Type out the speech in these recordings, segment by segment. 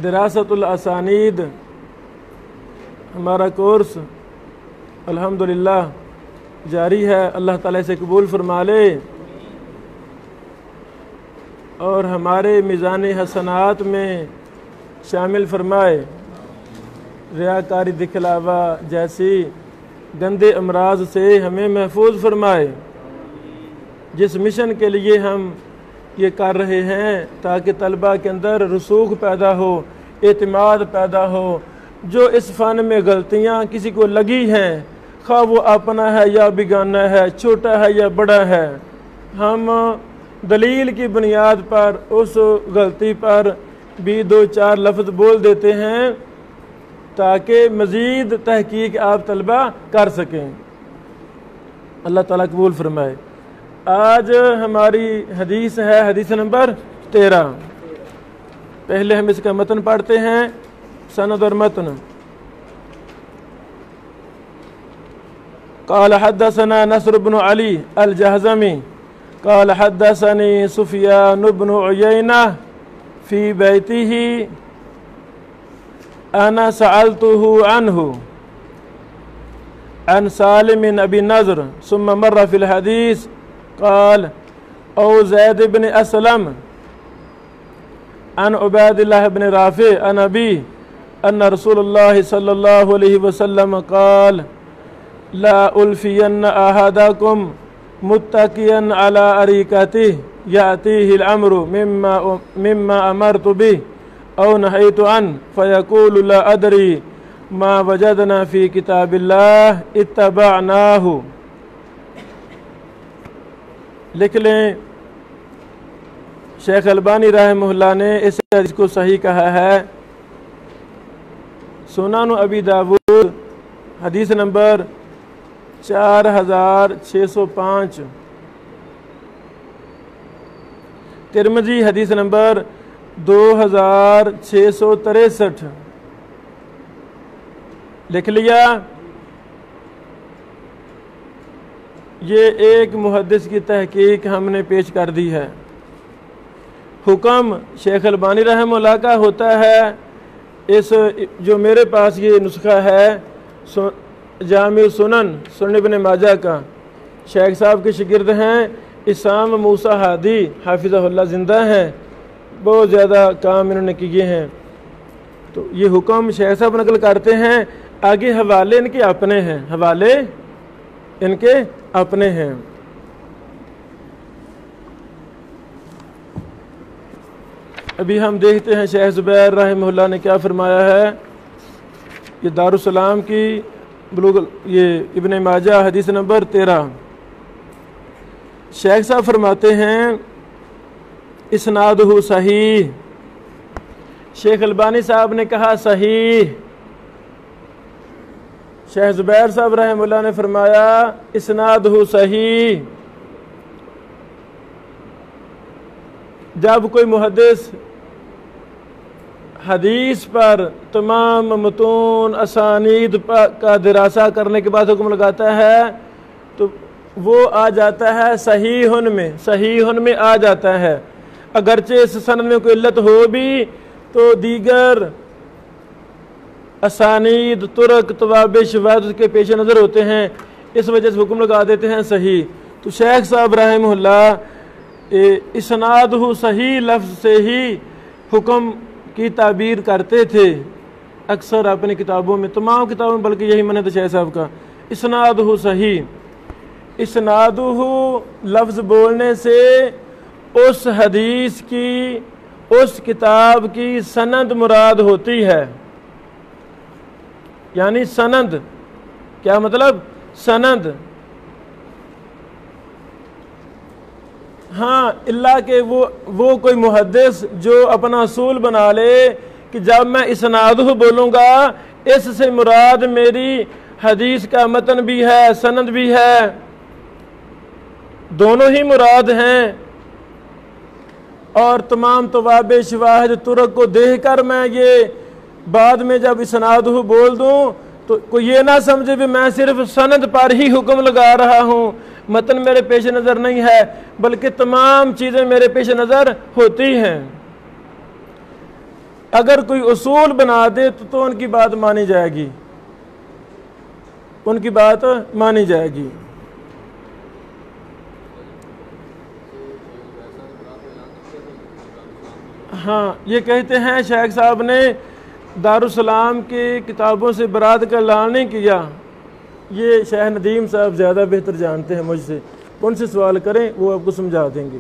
دراست الاسانید ہمارا کورس الحمدللہ جاری ہے۔ اللہ تعالیٰ سے قبول فرما لے اور ہمارے میزان حسنات میں شامل فرمائے۔ ریاکاری دکھلاوا جیسی گندے امراض سے ہمیں محفوظ فرمائے۔ جس مشن کے لیے ہم یہ کر رہے ہیں تاکہ طلباء کے اندر رسوخ پیدا ہو، اعتماد پیدا ہو، جو اس فن میں غلطیاں کسی کو لگی ہیں، خواہ وہ اپنا ہے یا بیگانہ ہے، چھوٹا ہے یا بڑا ہے، ہم دلیل کی بنیاد پر اس غلطی پر بھی 2-4 لفظ بول دیتے ہیں تاکہ مزید تحقیق آپ طلباء کر سکیں۔ اللہ تعالیٰ قبول فرمائے۔ آج ہماری حدیث ہے حدیث نمبر 13۔ پہلے ہم اس کا متن پڑھتے ہیں، سند اور متن۔ قال حدثنا نصر بن علی الجہضمی قال حدثني سفیان بن عیینہ فی بیتہ انا سألته عنہ عن سالم ابی نضر ثم مر فی الحدیث قال او زید بن اسلم عن عبید اللہ بن رافع عن ابی ان رسول اللہ صلی اللہ علیہ وسلم قال لا الفین احدکم متکئا علی اریکتہ یأتیہ الامر مما امرت به او نہیت عنہ فیقول لا ادری ما وجدنا فی کتاب اللہ اتبعناہ۔ لکھ لیں، شیخ البانی رحمہ اللہ نے اس حدیث کو صحیح کہا ہے۔ سنن ابی داود حدیث نمبر 4605، ترمذی حدیث نمبر 2663۔ لکھ لیا؟ یہ ایک محدث کی تحقیق ہم نے پیش کر دی ہے۔ حکم شیخ البانی رحمہ اللہ کا ہوتا ہے، اس جو میرے پاس یہ نسخہ ہے جامع سنن ابن ماجہ کا، شیخ صاحب کے شاگرد ہیں اسام موسیٰ ہادی حافظہ اللہ، زندہ ہیں، بہت زیادہ کام انہوں نے کیے ہیں۔ تو یہ حکم شیخ صاحب نقل کرتے ہیں، آگے حوالے ان کے اپنے ہیں، حوالے ان کے اپنے ہیں۔ ابھی ہم دیکھتے ہیں شیخ زبیر رحمہ اللہ نے کیا فرمایا ہے۔ یہ دارالسلام کی بلوغ، یہ ابن ماجہ حدیث نمبر 13۔ شیخ صاحب فرماتے ہیں اسنادہ صحیح، شیخ البانی صاحب نے کہا صحیح، شیخ زبیر صاحب رحمہ اللہ نے فرمایا اسنادہ صحیح۔ جب کوئی محدث حدیث پر تمام متون اسانید کا دراسہ کرنے کے بعد حکم لگاتا ہے تو وہ آ جاتا ہے صحیحن میں، صحیحن میں آ جاتا ہے۔ اگرچہ اس سند میں کوئی علت ہو بھی تو دیگر اسانید، طرق، توابع، شواہد کے پیش نظر ہوتے ہیں، اس وجہ سے حکم لگا دیتے ہیں صحیح۔ تو شیخ صاحب رحمہ اللہ اسنادہ صحیح لفظ سے ہی حکم کی تعبیر کرتے تھے اکثر اپنی کتابوں میں، تمام کتابوں میں، بلکہ یہی منہج شیخ صاحب کا، اسنادہ صحیح۔ اسنادہ لفظ بولنے سے اس حدیث کی، اس کتاب کی سند مراد ہوتی ہے۔ یعنی سند، کیا مطلب؟ سند۔ ہاں، اللہ کہ وہ کوئی محدث جو اپنا اصول بنا لے کہ جب میں اسنادہ بولوں گا اس سے مراد میری حدیث کا متن بھی ہے، سند بھی ہے، دونوں ہی مراد ہیں، اور تمام توابع، شواہد، طرق کو دیکھ کر میں یہ بعد میں جب اسنادہ بول دوں تو کوئی یہ نہ سمجھے کہ میں صرف سند پر ہی حکم لگا رہا ہوں، متن میرے پیش نظر نہیں ہے، بلکہ تمام چیزیں میرے پیش نظر ہوتی ہیں۔ اگر کوئی اصول بنا دے تو ان کی بات مانی جائے گی، ان کی بات مانی جائے گی۔ ہاں، یہ کہتے ہیں شیخ صاحب نے دارالسلام کی کتابوں سے برات کا اعلان نہیں کیا۔ یہ شیخ ندیم صاحب زیادہ بہتر جانتے ہیں مجھ سے، ان سے سوال کریں، وہ آپ کو سمجھا دیں گے۔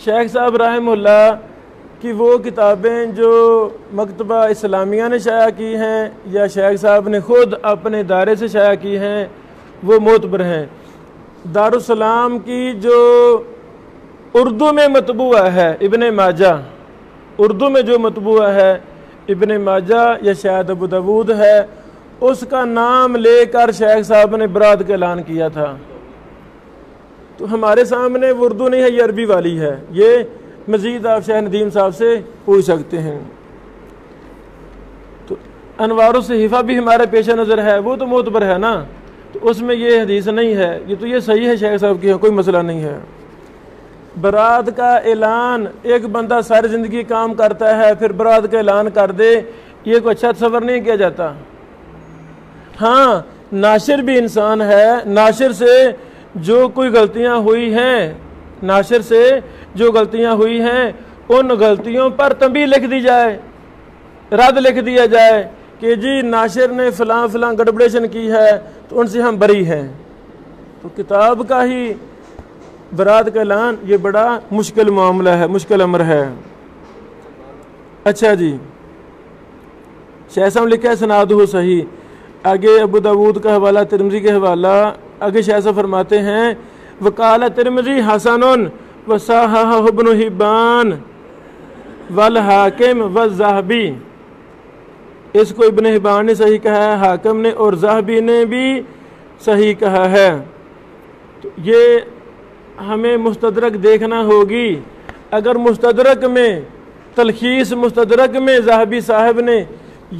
شیخ صاحب رحمہ اللہ کی وہ کتابیں جو مکتبہ اسلامیہ نے شائع کی ہیں یا شیخ صاحب نے خود اپنے ادارے سے شائع کی ہیں، وہ معتبر ہیں۔ دارالسلام کی جو اردو میں مطبوع ہے ابن ماجہ، اردو میں جو مطبوع ہے ابن ماجہ یا شاید ابو داود ہے، اس کا نام لے کر شیخ صاحب نے برات کا اعلان کیا تھا۔ تو ہمارے سامنے وہ اردو نہیں ہے، یہ عربی والی ہے۔ یہ مزید آپ شیخ ندیم صاحب سے پوچھ سکتے ہیں۔ تو انوار الصحیفہ بھی ہمارے پیش نظر ہے، وہ تو معتبر ہے نا، تو اس میں یہ حدیث نہیں ہے، یہ تو یہ صحیح ہے شیخ صاحب کی، کوئی مسئلہ نہیں ہے۔ برات کا اعلان ایک بندہ ساری زندگی کام کرتا ہے، پھر برات کا اعلان کر دے، یہ کوئی اچھا تصور نہیں کیا جاتا۔ ہاں، ناشر بھی انسان ہے، ناشر سے جو کوئی غلطیاں ہوئی ہیں، ناشر سے جو غلطیاں ہوئی ہیں ان غلطیوں پر تنبیہ لکھ دی جائے، رد لکھ دیا جائے کہ جی ناشر نے فلاں فلاں گڑبڑیشن کی ہے تو ان سے ہم بری ہیں۔ تو کتاب کا ہی برات کا اعلان یہ بڑا مشکل معاملہ ہے، مشکل امر ہے۔ اچھا جی، شیخ صاحب لکھا ہے سنادہ صحیح، آگے ابو داود کا حوالہ، ترمذی کے حوالہ، آگے شیخ صاحب فرماتے ہیں وقال ترمذی حسن وصححہ ابن حبان والحاکم والذہبی، اس کو ابن حبان نے صحیح کہا ہے، حاکم نے اور ذہبی نے بھی صحیح کہا ہے۔ تو یہ ہمیں مستدرک دیکھنا ہوگی، اگر مستدرک میں تلخیص مستدرک میں ذہبی صاحب نے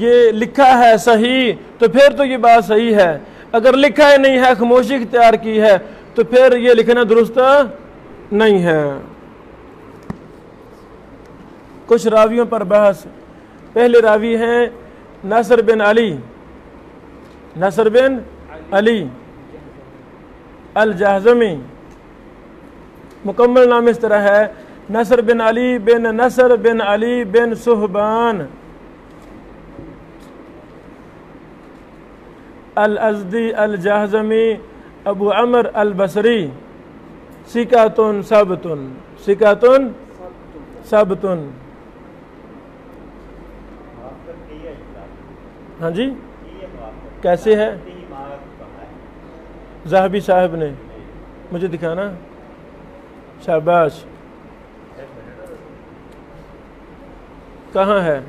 یہ لکھا ہے صحیح تو پھر تو یہ بات صحیح ہے، اگر لکھا ہی نہیں ہے، خاموشی اختیار کی ہے، تو پھر یہ لکھنا درست نہیں ہے۔ کچھ راویوں پر بحث۔ پہلے راوی ہیں نصر بن علی، نصر بن علی الجہضمی، مکمل نام اس طرح ہے نصر بن علی بن نصر بن علی بن صہبان الازدی الجہضمی ابو عمر البصری، ثقۃ ثبت، ثقۃ ثبت۔ ہاں جی، کیسے ہے؟ ذہبی صاحب نے مجھے دکھانا، شاباش، کہاں ہے؟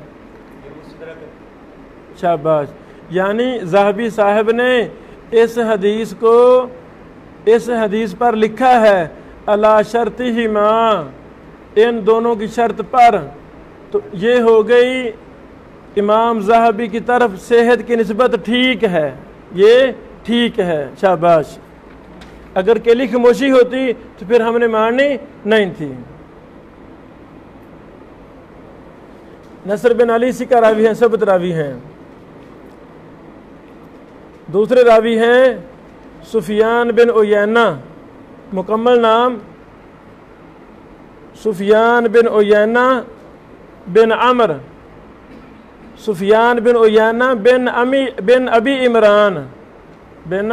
شاباش، یعنی ذہبی صاحب نے اس حدیث کو، اس حدیث پر لکھا ہے علی شرطہما، ان دونوں کی شرط پر، تو یہ ہو گئی امام ذہبی کی طرف صحت کی نسبت ٹھیک ہے، یہ ٹھیک ہے، شاباش۔ اگر کلی خاموشی ہوتی تو پھر ہم نے ماننی نہیں تھی۔ نصر بن علی ثقہ راوی ہیں، ثبت راوی ہیں۔ دوسرے راوی ہیں سفیان بن عیینہ، مکمل نام سفیان بن عیینہ بن عمر، سفیان بن عیینہ بن ابی عمران، بن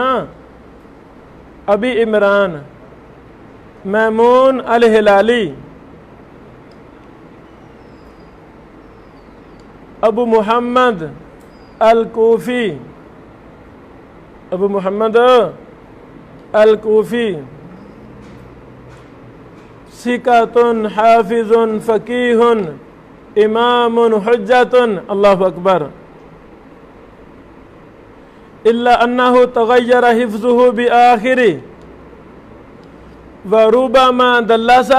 ابی عمران میمون الہلالی، ابو محمد الکوفی، ابو محمد الکوفی، ثقۃ حافظ فقیہ امام حجۃ، اللہ اکبر، الا انہ تغیر حفظہ بآخر وربما دلس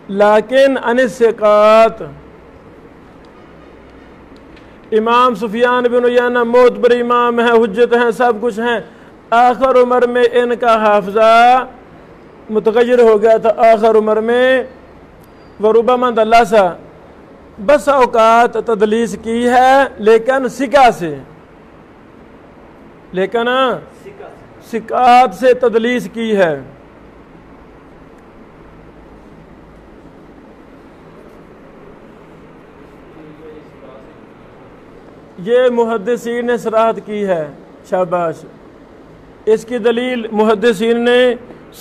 لیکن عن الثقات۔ امام سفیان بن عیینہ معتبر امام ہیں، حجت ہیں، سب کچھ ہیں، آخر عمر میں ان کا حافظہ متغیر ہو گیا تھا، آخر عمر میں وربما دلس، بس اوقات تدلیس کی ہے لیکن سکہ سے، لیکن سکات سے تدلیس کی ہے۔ یہ محدثین نے صراحت کی ہے، شاباش۔ اس کی دلیل محدثین نے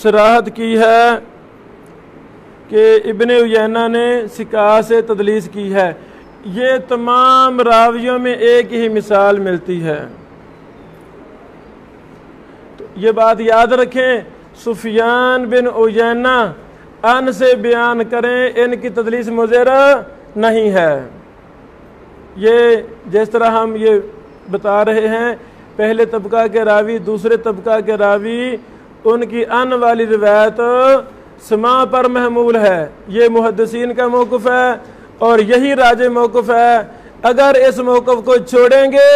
صراحت کی ہے کہ ابن عیینہ نے سکہ سے تدلیس کی ہے۔ یہ تمام راویوں میں ایک ہی مثال ملتی ہے۔ تو یہ بات یاد رکھیں، سفیان بن عیینہ ان سے بیان کریں، ان کی تدلیس مضر نہیں ہے۔ یہ جس طرح ہم یہ بتا رہے ہیں، پہلے طبقہ کے راوی، دوسرے طبقہ کے راوی، ان کی ان والی روایت سماع پر محمول ہے۔ یہ محدثین کا موقف ہے اور یہی راجح موقف ہے۔ اگر اس موقف کو چھوڑیں گے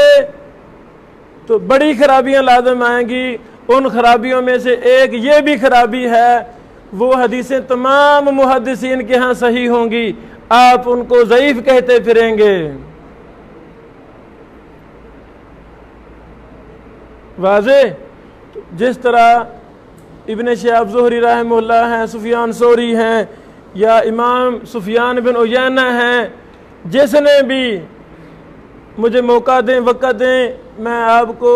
تو بڑی خرابیاں لازم آئیں گی۔ ان خرابیوں میں سے ایک یہ بھی خرابی ہے، وہ حدیثیں تمام محدثین کے ہاں صحیح ہوں گی، آپ ان کو ضعیف کہتے پھریں گے۔ واضح؟ جس طرح ابن شہاب زہری رحمہ اللہ ہیں، سفیان ثوری ہیں، یا امام سفیان بن عیینہ ہیں، جس نے بھی مجھے موقع دیں، وقت دیں، میں آپ کو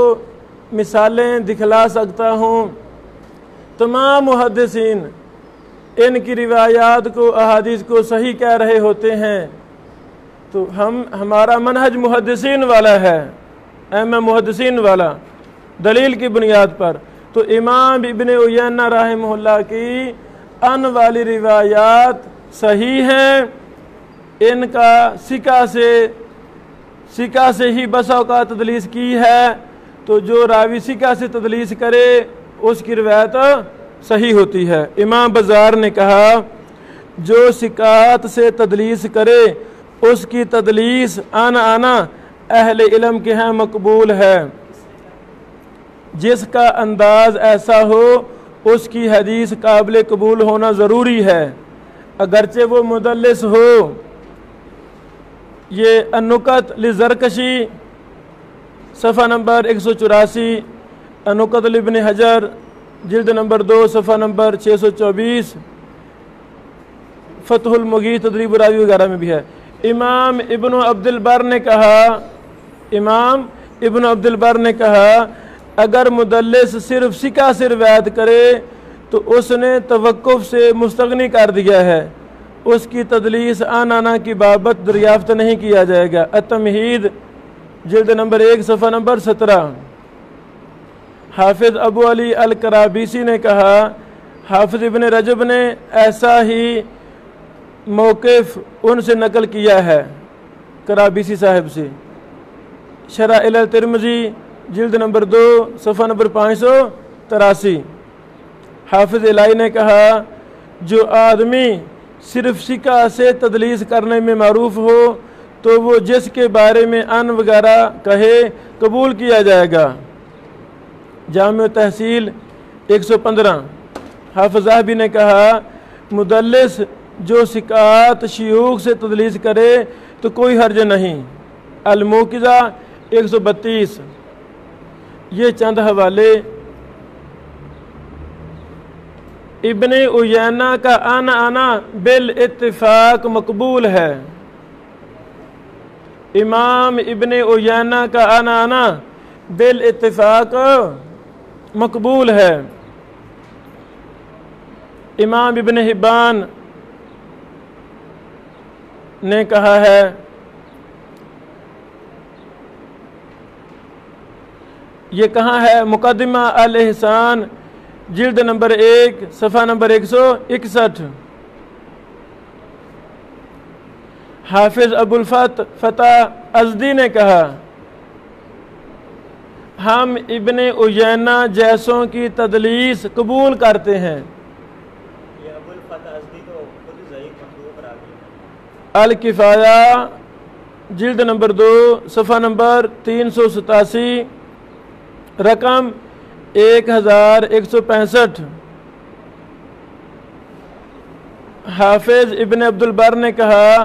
مثالیں دکھلا سکتا ہوں۔ تمام محدثین ان کی روایات کو، احادیث کو صحیح کہہ رہے ہوتے ہیں۔ تو ہمارا منہج محدثین والا ہے، محدثین والا، دلیل کی بنیاد پر۔ تو امام ابن عیینہ رحمہ اللہ کی ان والی روایات صحیح ہیں، ان کا سکہ سے ہی بس اوقات تدلیس کی ہے۔ تو جو راوی سکہ سے تدلیس کرے اس کی روایت صحیح ہوتی ہے۔ امام بزار نے کہا جو سکات سے تدلیس کرے اس کی تدلیس آنا اہل علم کے ہاں مقبول ہے۔ جس کا انداز ایسا ہو اس کی حدیث قابل قبول ہونا ضروری ہے، اگرچہ وہ مدلس ہو۔ یہ النکت لزرکشی صفحہ نمبر 184، النکت لابن حجر جلد نمبر 2 صفحہ نمبر 624، فتح المغیث تدریب راوی وغیرہ میں بھی ہے۔ امام ابن عبد البر نے کہا اگر مدلس صرف سکہ سے روایت کرے تو اس نے توقف سے مستغنی کر دیا ہے، اس کی تدلیس آنا کی بابت دریافت نہیں کیا جائے گا۔ التمہید جلد نمبر 1 صفحہ نمبر 17۔ حافظ ابو علی الکرابیسی نے کہا حافظ ابن رجب نے ایسا ہی موقف ان سے نقل کیا ہے، کرابیسی صاحب سے۔ شرح الترمذی جلد نمبر 2 صفحہ نمبر 583۔ حافظ الہی نے کہا جو آدمی صرف سکہ سے تدلیس کرنے میں معروف ہو تو وہ جس کے بارے میں ان وغیرہ کہے قبول کیا جائے گا۔ جامع تحصیل 115۔ حافظ ذہبی نے کہا مدلس جو سکات شیوخ سے تدلیس کرے تو کوئی حرج نہیں۔ الموقظہ 132۔ یہ چند حوالے۔ ابن عیینہ کا آنا بالاتفاق مقبول ہے۔ امام ابن عیینہ کا آنا بالاتفاق مقبول ہے۔ امام ابن حبان نے کہا ہے یہ کہاں ہے؟ مقدمہ الاحسان جلد نمبر 1 صفحہ نمبر 161۔ حافظ ابو الفتح ازدی نے کہا ہم ابن عیینہ جیسوں کی تدلیس قبول کرتے ہیں۔ یہ ابو الفتح ازدی تو خود ضعیف مخلوق راوی ہے۔ الکفایہ جلد نمبر 2 صفحہ نمبر 387، رقم 1165۔ حافظ ابن عبد البر نے کہا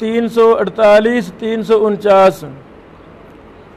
348-349।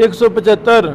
175।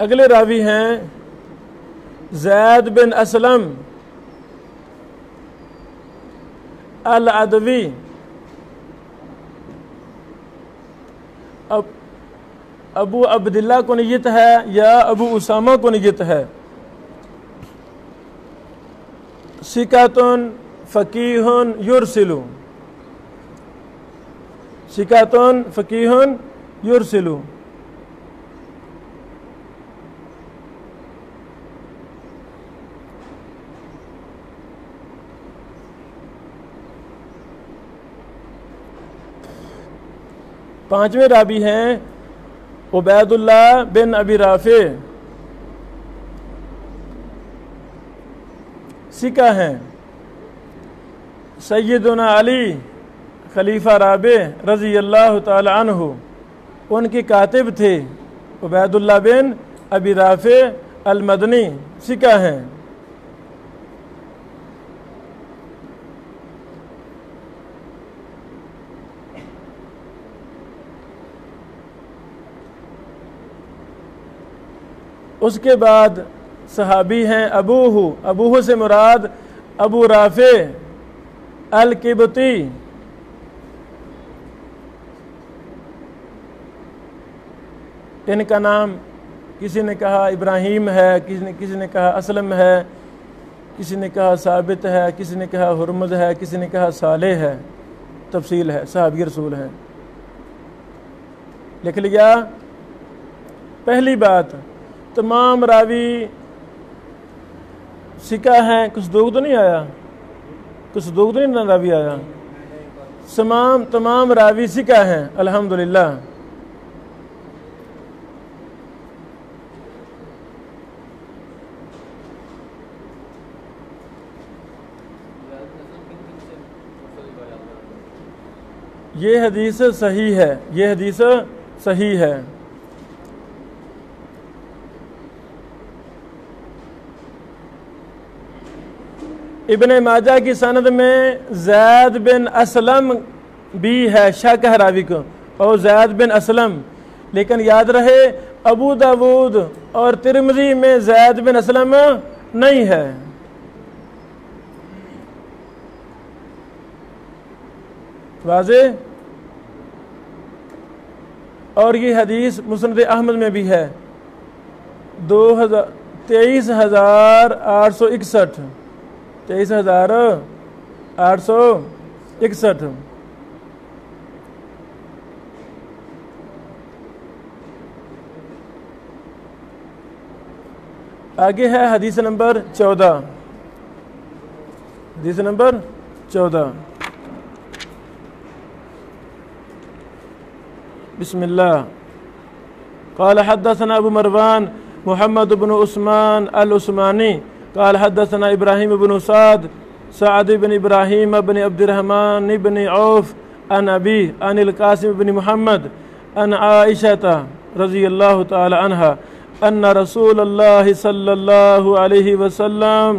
اگلے راوی ہیں زید بن اسلم العدوی، ابو عبداللہ کنیت ہے یا ابو اسامہ کنیت ہے، ثقۃ فقیہ یرسل، ثقۃ فقیہ یرسل۔ پانچویں راوی ہیں عبید اللہ بن ابی رافع، ثقہ ہیں، سیدنا علی خلیفہ رابع رضی اللہ تعالی عنہ ان کے کاتب تھے، عبید اللہ بن ابی رافع المدنی، ثقہ ہیں۔ اس کے بعد صحابی ہیں ابوہ سے مراد ابو رافع القبطی، ان کا نام کسی نے کہا ابراہیم ہے، کسی نے کہا اسلم ہے، کسی نے کہا ثابت ہے، کسی نے کہا حرمز ہے، کسی نے کہا صالح ہے، تفصیل ہے، صحابی رسول ہے۔ لکھ لیا؟ پہلی بات، تمام راوی ثقہ ہیں، کچھ دوگ تو نہیں آیا، کچھ دوگ تو نہیں راوی آیا، تمام راوی ثقہ ہیں الحمدللہ۔ یہ حدیث صحیح ہے، یہ حدیث صحیح ہے۔ ابن ماجہ کی سند میں زید بن اسلم بھی ہے، شک ہے راوی کو، اور زید بن اسلم، لیکن یاد رہے ابو داود اور ترمذی میں زید بن اسلم نہیں ہے۔ واضح؟ اور یہ حدیث مسند احمد میں بھی ہے، 23,861، 23,861۔ آگے ہے حدیث نمبر 14، حدیث نمبر 14۔ بسم اللہ۔ قال حدثنا ابو مروان محمد بن عثمان العثمانی قال حدثنا ابراہیم بن سعد بن ابراہیم بن عبد الرحمن بن عوف عن ابی عن القاسم بن محمد عن عائشہ رضی اللہ تعالی عنہ ان رسول اللہ صلی اللہ علیہ وسلم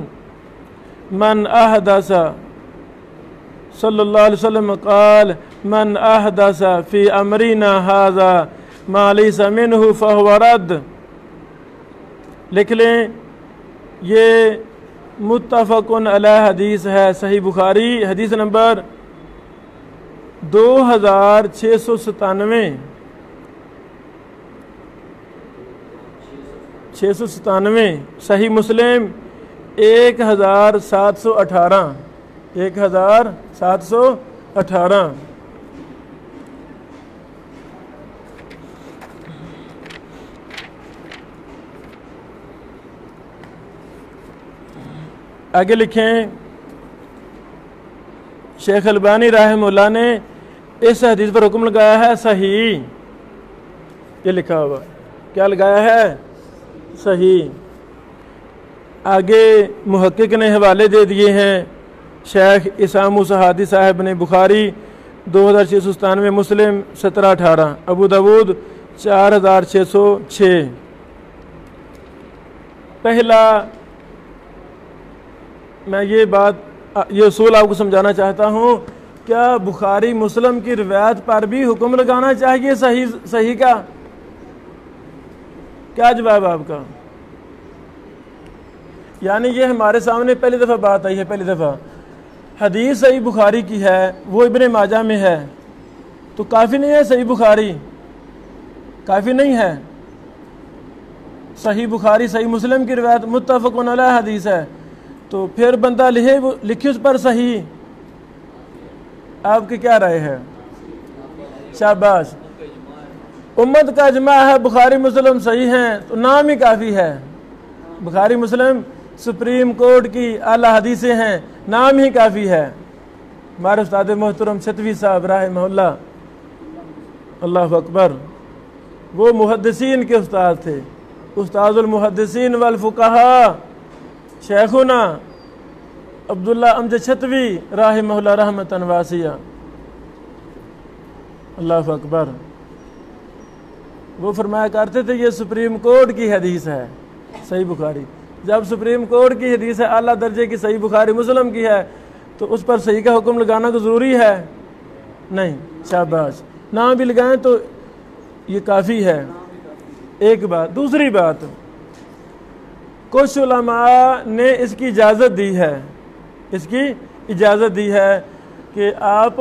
من احدث صلی اللہ علیہ وسلم قال من احدث فی امرنا هذا ما لیس منہ فهو رد۔ لکھ لیں، یہ متفق علیہ حدیث ہے، صحیح بخاری، حدیث نمبر 2697، صحیح مسلم 1718۔ آگے لکھیں، شیخ البانی رحمہ اللہ نے اس حدیث پر حکم لگایا ہے صحیح، یہ لکھا ہوا کیا لگایا ہے؟ صحیح۔ آگے محقق نے حوالے دے دیے ہیں، شیخ اسام صحادی صاحب نے بخاری 2697، مسلم 1718، ابو داود 4606۔ پہلا میں یہ اصول آپ کو سمجھانا چاہتا ہوں، کیا بخاری مسلم کی روایت پر بھی حکم لگانا چاہیے صحیح کا؟ کیا جواب آپ کا؟ یعنی یہ ہمارے سامنے پہلی دفعہ بات آئی ہے، پہلی دفعہ حدیث صحیح بخاری کی ہے، وہ ابن ماجہ میں ہے، تو کافی نہیں ہے صحیح بخاری؟ کافی نہیں ہے؟ صحیح بخاری صحیح مسلم کی روایت متفق علیہ حدیث ہے، تو پھر بندہ لکھے اس پر صحیح، آپ کی کیا رائے ہے؟ شاباش، امت کا اجماع ہے بخاری مسلم صحیح ہیں، تو نام ہی کافی ہے۔ بخاری مسلم سپریم کورٹ کی اعلیٰ حدیثیں ہیں، نام ہی کافی ہے۔ ہمارے استاد محترم شتوی صاحب رحمہ اللہ، اللہ اکبر، وہ محدثین کے استاد تھے، استاد المحدثین والفقہاء شیخنا عبداللہ امجد شتوی رحمہ اللہ رحمتاً واسعہ، اللہ اکبر۔ وہ فرمایا کرتے تھے یہ سپریم کورٹ کی حدیث ہے صحیح بخاری، جب سپریم کورٹ کی حدیث ہے، اعلیٰ درجے کی صحیح بخاری مسلم کی ہے، تو اس پر صحیح کا حکم لگانا تو ضروری ہے نہیں؟ شاباش، نہ بھی لگائیں تو یہ کافی ہے۔ ایک بات، دوسری بات، کچھ علماء نے اس کی اجازت دی ہے، اس کی اجازت دی ہے کہ آپ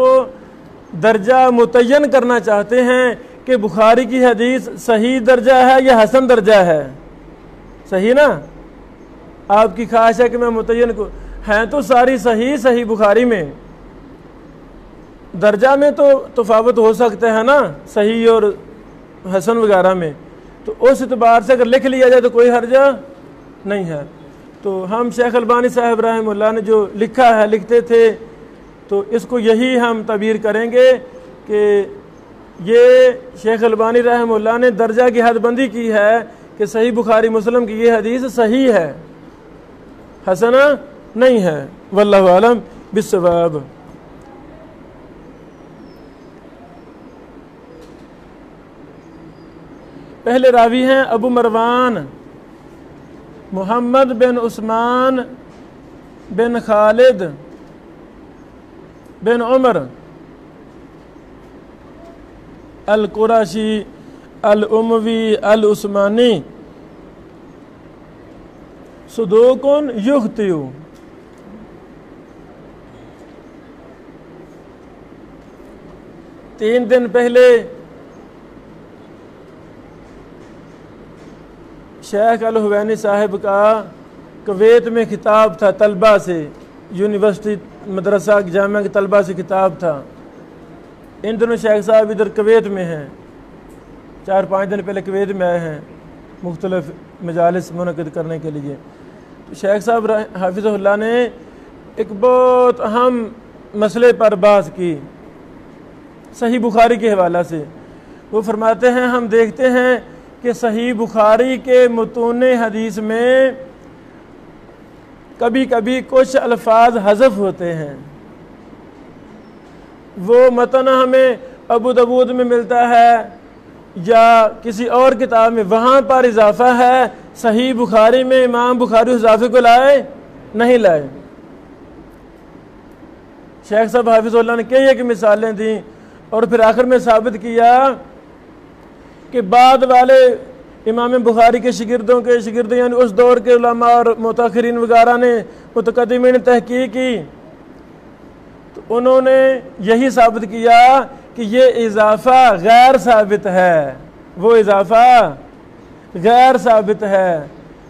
درجہ متعین کرنا چاہتے ہیں کہ بخاری کی حدیث صحیح درجہ ہے یا حسن درجہ ہے، صحیح نا؟ آپ کی خواہش ہے کہ میں متعین کو، ہیں تو ساری صحیح بخاری میں، درجہ میں تو تفاوت ہو سکتا ہے نا صحیح اور حسن وغیرہ میں، تو اس اعتبار سے اگر لکھ لیا جائے تو کوئی حرجہ نہیں ہے۔ تو ہم شیخ البانی صاحب رحمہ اللہ نے جو لکھا ہے، لکھتے تھے، تو اس کو یہی ہم تعبیر کریں گے کہ یہ شیخ البانی رحمہ اللہ نے درجہ کی حد بندی کی ہے کہ صحیح بخاری مسلم کی یہ حدیث صحیح ہے، حسنہ نہیں ہے، واللہ اعلم بالصواب۔ پہلے راوی ہیں ابو مروان محمد بن عثمان بن خالد بن عمر القرشی الاموی العثمانی، صدوق یخطئ۔ 3 دن پہلے شیخ الحوینی صاحب کا کویت میں خطاب تھا طلبہ سے، یونیورسٹی مدرسہ جامعہ کے طلبہ سے خطاب تھا۔ ان دنوں شیخ صاحب ادھر کویت میں ہیں، 4-5 دن پہلے کویت میں آئے ہیں مختلف مجالس منعقد کرنے کے لیے۔ تو شیخ صاحب حافظہ اللہ نے ایک بہت اہم مسئلے پر بحث کی صحیح بخاری کے حوالہ سے۔ وہ فرماتے ہیں ہم دیکھتے ہیں کہ صحیح بخاری کے متون حدیث میں کبھی کبھی کچھ الفاظ حذف ہوتے ہیں، وہ متن ہمیں ابو داؤد میں ملتا ہے یا کسی اور کتاب میں، وہاں پر اضافہ ہے، صحیح بخاری میں امام بخاری اس اضافے کو لائے نہیں لائے۔ شیخ صاحب حافظ اللہ نے کئی ایک مثالیں دیں اور پھر آخر میں ثابت کیا کہ بعد والے امام بخاری کے شاگردوں کے شاگرد، یعنی اس دور کے علماء اور متاخرین وغیرہ نے، متقدمین نے تحقیق کی، تو انہوں نے یہی ثابت کیا کہ یہ اضافہ غیر ثابت ہے، وہ اضافہ غیر ثابت ہے۔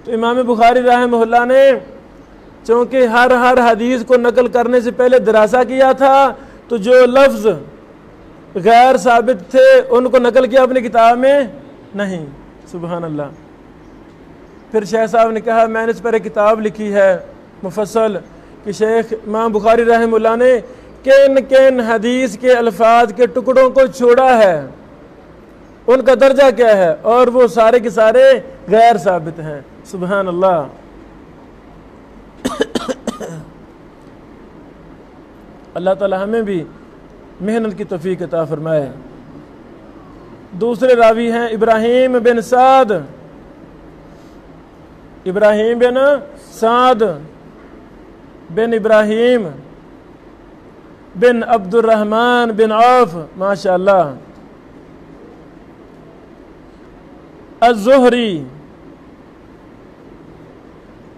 تو امام بخاری رحمہ اللہ نے چونکہ ہر حدیث کو نقل کرنے سے پہلے دراسہ کیا تھا، تو جو لفظ غیر ثابت تھے ان کو نقل کیا اپنی کتاب میں نہیں۔ سبحان اللہ۔ پھر شیخ صاحب نے کہا میں نے اس پر ایک کتاب لکھی ہے مفصل کہ شیخ امام بخاری رحمہ اللہ نے کن حدیث کے الفاظ کے ٹکڑوں کو چھوڑا ہے، ان کا درجہ کیا ہے، اور وہ سارے کے سارے غیر ثابت ہیں۔ سبحان اللہ۔ اللہ تعالی ہمیں بھی محنت کی توفیق عطا فرمائے۔ دوسرے راوی ہیں ابراہیم بن سعد، ابراہیم بن سعد بن ابراہیم بن عبد الرحمن بن عوف، ماشاء اللہ، الزہری